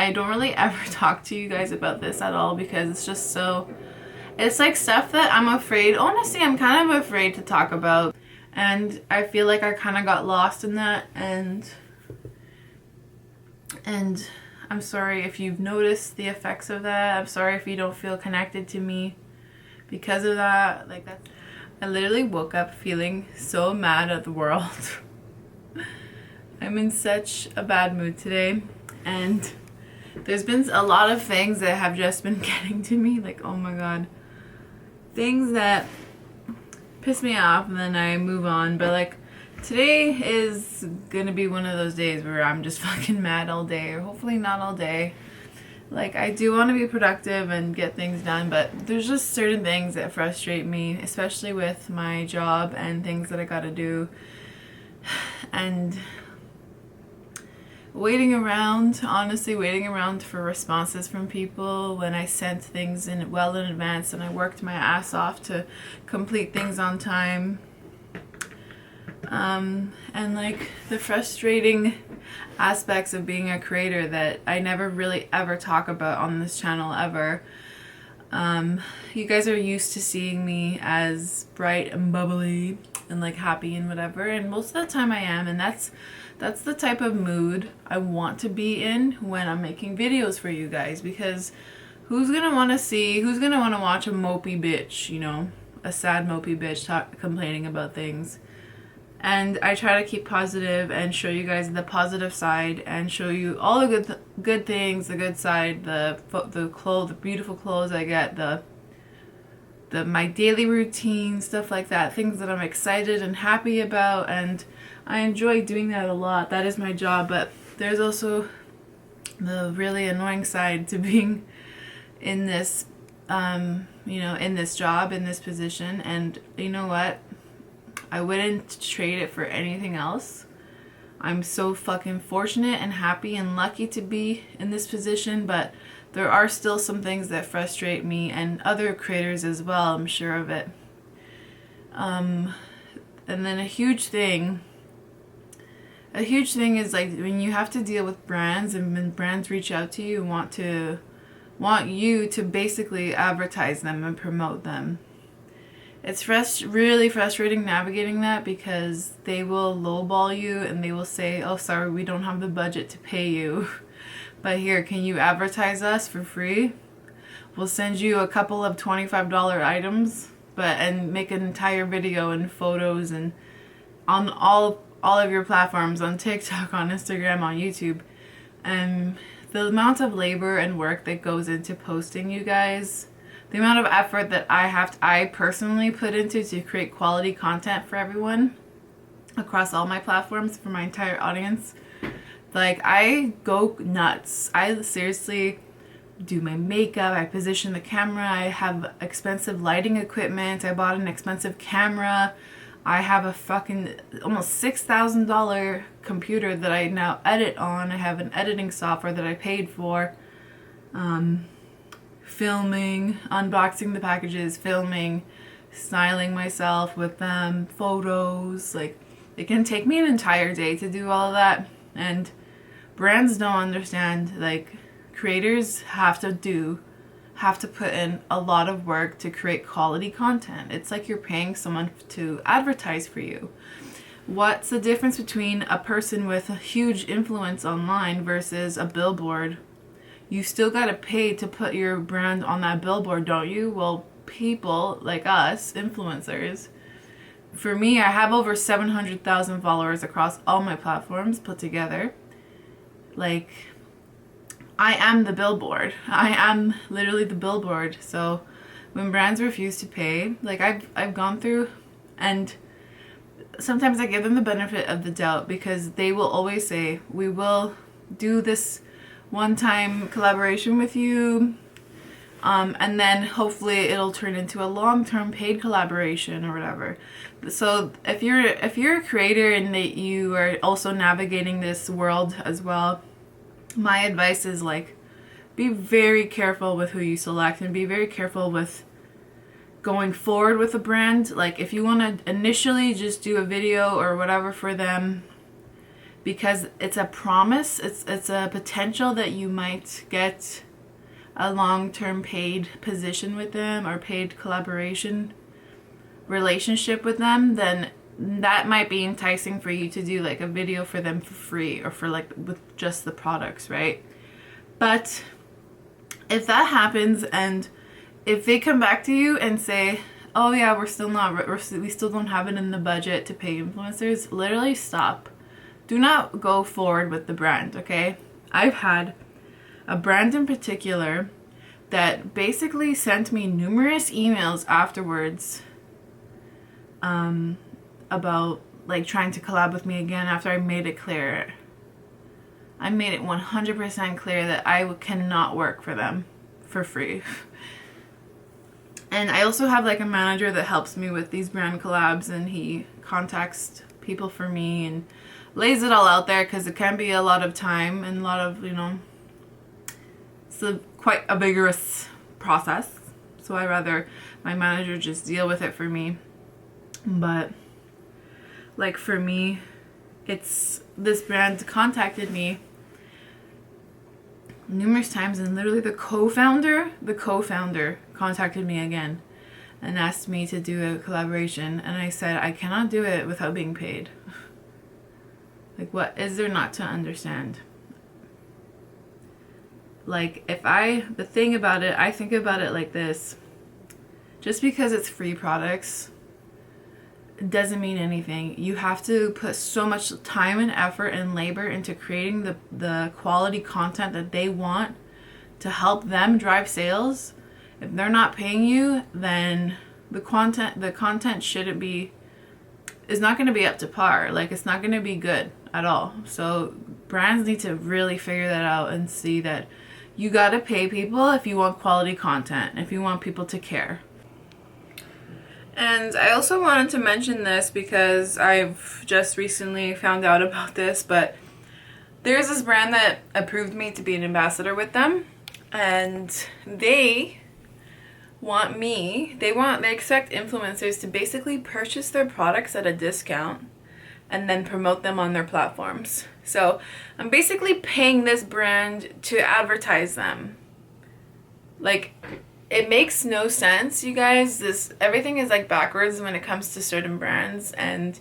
I don't really ever talk to you guys about this at all because it's just so, it's like stuff that I'm afraid, honestly I'm kind of afraid to talk about, and I feel like I kind of got lost in that, and I'm sorry if you've noticed the effects of that. I'm sorry if you don't feel connected to me because of that. Like, that's, I literally woke up feeling so mad at the world. I'm in such a bad mood today, and there's been a lot of things that have just been getting to me, like, oh my god, things that piss me off and then I move on. But like, today is gonna be one of those days where I'm just fucking mad all day, or hopefully not all day. Like, I do want to be productive and get things done, but there's just certain things that frustrate me, especially with my job and things that I gotta do. And waiting around, honestly waiting around for responses from people when I sent things in well in advance and I worked my ass off to complete things on time. And like the frustrating aspects of being a creator that I never really ever talk about on this channel ever. You guys are used to seeing me as bright and bubbly and like happy and whatever, and most of the time I am, and that's the type of mood I want to be in when I'm making videos for you guys, because who's gonna want to watch a mopey bitch, you know, a sad mopey bitch complaining about things. And I try to keep positive and show you guys the positive side and show you all the good things, the good side, the clothes, the beautiful clothes I get, my daily routine, stuff like that, things that I'm excited and happy about, and I enjoy doing that a lot. That is my job. But there's also the really annoying side to being in this, you know, in this job, in this position. And you know what? I wouldn't trade it for anything else. I'm so fucking fortunate and happy and lucky to be in this position, but there are still some things that frustrate me and other creators as well, I'm sure of it. And then a huge thing is like when you have to deal with brands, and when brands reach out to you and want you to basically advertise them and promote them. It's really frustrating navigating that, because they will lowball you and they will say, oh sorry, we don't have the budget to pay you, but here, can you advertise us for free? We'll send you a couple of $25 items, and make an entire video and photos and on all of your platforms, on TikTok, on Instagram, on YouTube. And the amount of labor and work that goes into posting, you guys, the amount of effort that I personally put into to create quality content for everyone across all my platforms for my entire audience, like, I go nuts. I seriously do my makeup, I position the camera, I have expensive lighting equipment, I bought an expensive camera, I have a fucking almost $6,000 computer that I now edit on, I have an editing software that I paid for, filming, unboxing the packages, filming, styling myself with them, photos. Like, it can take me an entire day to do all of that, and brands don't understand. Like, creators have to put in a lot of work to create quality content. It's like you're paying someone to advertise for you. What's the difference between a person with a huge influence online versus a billboard? You still gotta pay to put your brand on that billboard, don't you? Well, people like us, influencers, for me, I have over 700,000 followers across all my platforms put together. Like, I am the billboard. I am literally the billboard. So when brands refuse to pay, like, I've gone through, and sometimes I give them the benefit of the doubt, because they will always say, we will do this one-time collaboration with you, and then hopefully it'll turn into a long-term paid collaboration or whatever. So if you're a creator and that you are also navigating this world as well, my advice is, like, be very careful with who you select, and be very careful with going forward with a brand. Like, if you want to initially just do a video or whatever for them, because it's a promise, it's a potential that you might get a long-term paid position with them or paid collaboration relationship with them, then that might be enticing for you to do like a video for them for free or for like with just the products, right? But if that happens and if they come back to you and say, oh yeah, we still don't have it in the budget to pay influencers, literally stop. Do not go forward with the brand, okay? I've had a brand in particular that basically sent me numerous emails afterwards about like trying to collab with me again after I made it clear. I made it 100% clear that I cannot work for them for free. And I also have like a manager that helps me with these brand collabs, and he contacts people for me and lays it all out there because it can be a lot of time and a lot of, you know, it's quite a vigorous process. So I rather my manager just deal with it for me. But like for me, it's this brand contacted me numerous times, and literally the co-founder contacted me again and asked me to do a collaboration, and I said I cannot do it without being paid. Like, what is there not to understand? Like, the thing about it, I think about it like this: just because it's free products doesn't mean anything. You have to put so much time and effort and labor into creating the quality content that they want to help them drive sales. If they're not paying you, then the content shouldn't be, is not going to be up to par. Like, it's not going to be good at all. So brands need to really figure that out and see that you got to pay people if you want quality content, if you want people to care. And I also wanted to mention this because I've just recently found out about this, but there's this brand that approved me to be an ambassador with them, and they expect influencers to basically purchase their products at a discount and then promote them on their platforms. So I'm basically paying this brand to advertise them. Like, it makes no sense, you guys. Everything is like backwards when it comes to certain brands, and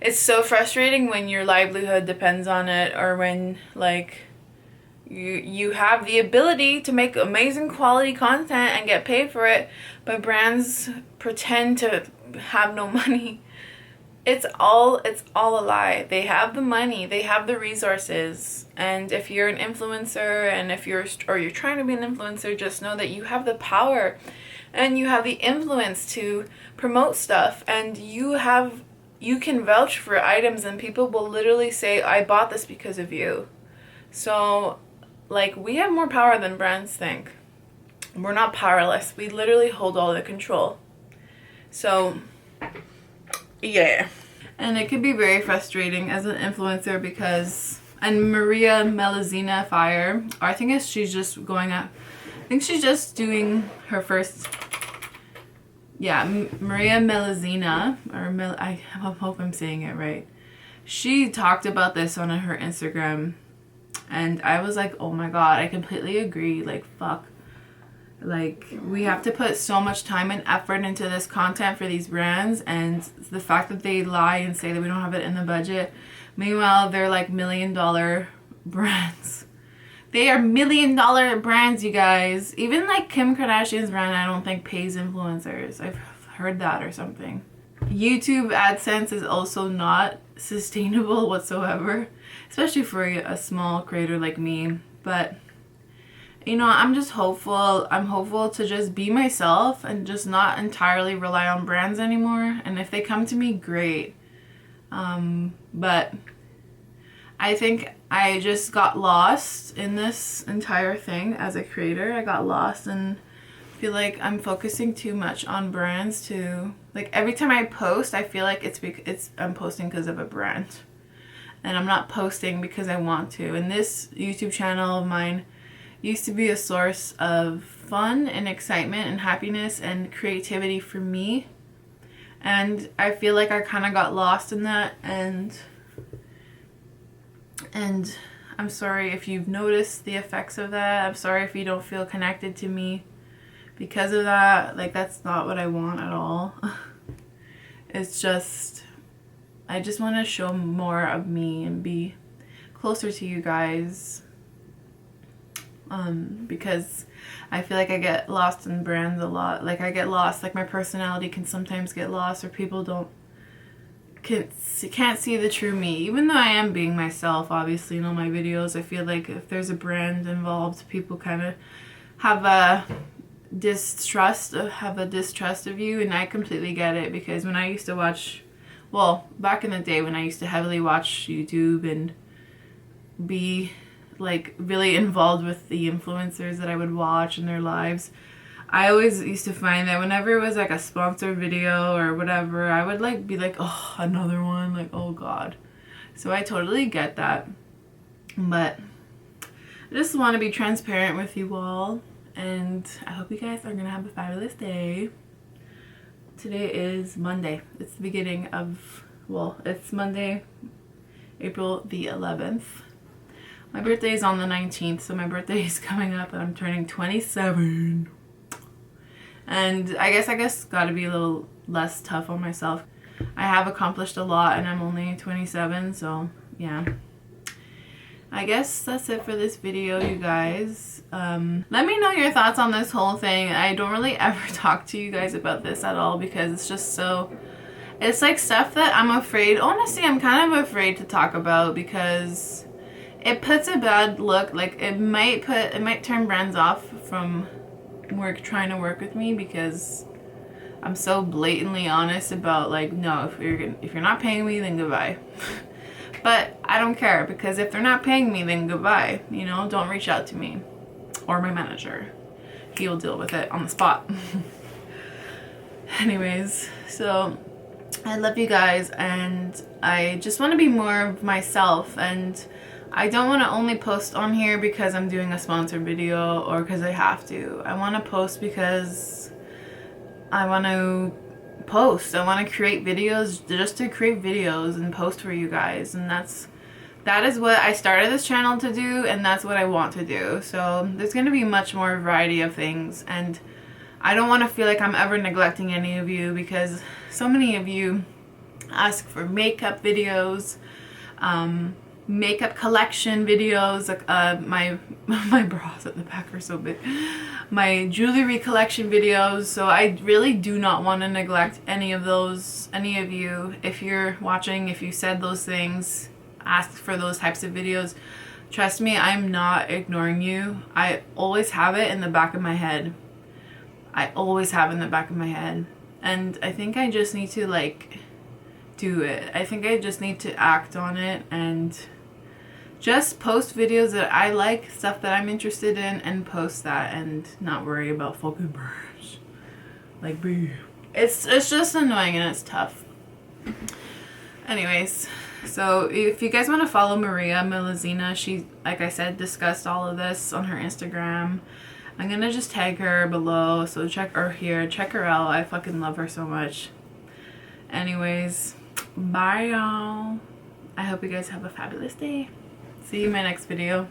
it's so frustrating when your livelihood depends on it, or when like you have the ability to make amazing quality content and get paid for it, but brands pretend to have no money. It's all a lie. They have the money, they have the resources, and if you're an influencer and you're trying to be an influencer, just know that you have the power and you have the influence to promote stuff, and you can vouch for items, and people will literally say, I bought this because of you. So like, we have more power than brands think. We're not powerless. We literally hold all the control. So yeah. And it could be very frustrating as an influencer because, and Maria Melizina Fire, I think she's just doing her first, Maria Melizina, I hope I'm saying it right. She talked about this on her Instagram, and I was like, oh my god, I completely agree. Like, fuck. Like, we have to put so much time and effort into this content for these brands, and the fact that they lie and say that we don't have it in the budget, meanwhile they're like $1 million brands. They are $1 million brands, you guys. Even like Kim Kardashian's brand, I don't think pays influencers. I've heard that or something. YouTube AdSense is also not sustainable whatsoever, especially for a small creator like me. But you know, I'm just hopeful. I'm hopeful to just be myself and just not entirely rely on brands anymore. And if they come to me, great. But I think I just got lost in this entire thing as a creator. I got lost and feel like I'm focusing too much on brands to, like, every time I post, I feel like I'm posting because of a brand. And I'm not posting because I want to. And this YouTube channel of mine used to be a source of fun and excitement and happiness and creativity for me, and I feel like I kind of got lost in that, and And I'm sorry if you've noticed the effects of that. I'm sorry if you don't feel connected to me because of that. Like, that's not what I want at all. It's just, I just want to show more of me and be closer to you guys. Because I feel like I get lost in brands a lot. Like, I get lost, like my personality can sometimes get lost, or people can't see the true me. Even though I am being myself, obviously, in all my videos, I feel like if there's a brand involved, people kind of have a distrust of you, and I completely get it, because when I used to watch, well, back in the day when I used to heavily watch YouTube and be like really involved with the influencers that I would watch and their lives, I always used to find that whenever it was like a sponsored video or whatever, I would like be like, oh, another one, like, oh god. So I totally get that, but I just want to be transparent with you all, and I hope you guys are gonna have a fabulous day. Today is Monday. It's the beginning of, well, it's Monday, April the 11th. My birthday is on the 19th, so my birthday is coming up and I'm turning 27. And I guess gotta be a little less tough on myself. I have accomplished a lot and I'm only 27, so yeah. I guess that's it for this video, you guys. Let me know your thoughts on this whole thing. I don't really ever talk to you guys about this at all because it's just so... It's like stuff that I'm afraid... Honestly, I'm kind of afraid to talk about because it puts a bad look. Like, it might turn brands off from trying to work with me because I'm so blatantly honest about, like, no, if you're not paying me, then goodbye. But I don't care, because if they're not paying me, then goodbye. You know, don't reach out to me or my manager. He will deal with it on the spot. Anyways, so I love you guys, and I just want to be more of myself, and I don't want to only post on here because I'm doing a sponsored video or because I have to. I want to post because I want to post. I want to create videos just to create videos and post for you guys, and that is what I started this channel to do, and that's what I want to do. So there's going to be much more variety of things, and I don't want to feel like I'm ever neglecting any of you, because so many of you ask for makeup videos, makeup collection videos, like my bras at the back are so big, my jewelry collection videos. So I really do not want to neglect any of those. Any of you, if you're watching, if you said those things, ask for those types of videos, trust me, I'm not ignoring you. I always have it in the back of my head. I always have it in the back of my head, and I think I just need to like do it. I think I just need to act on it and just post videos that I like, stuff that I'm interested in, and post that and not worry about fucking birds. Like, boo. It's just annoying and it's tough. Anyways, so if you guys want to follow Maria Melazina, she, like I said, discussed all of this on her Instagram. I'm gonna just tag her below, so check her here, check her out. I fucking love her so much. Anyways, bye y'all. I hope you guys have a fabulous day. See you in my next video.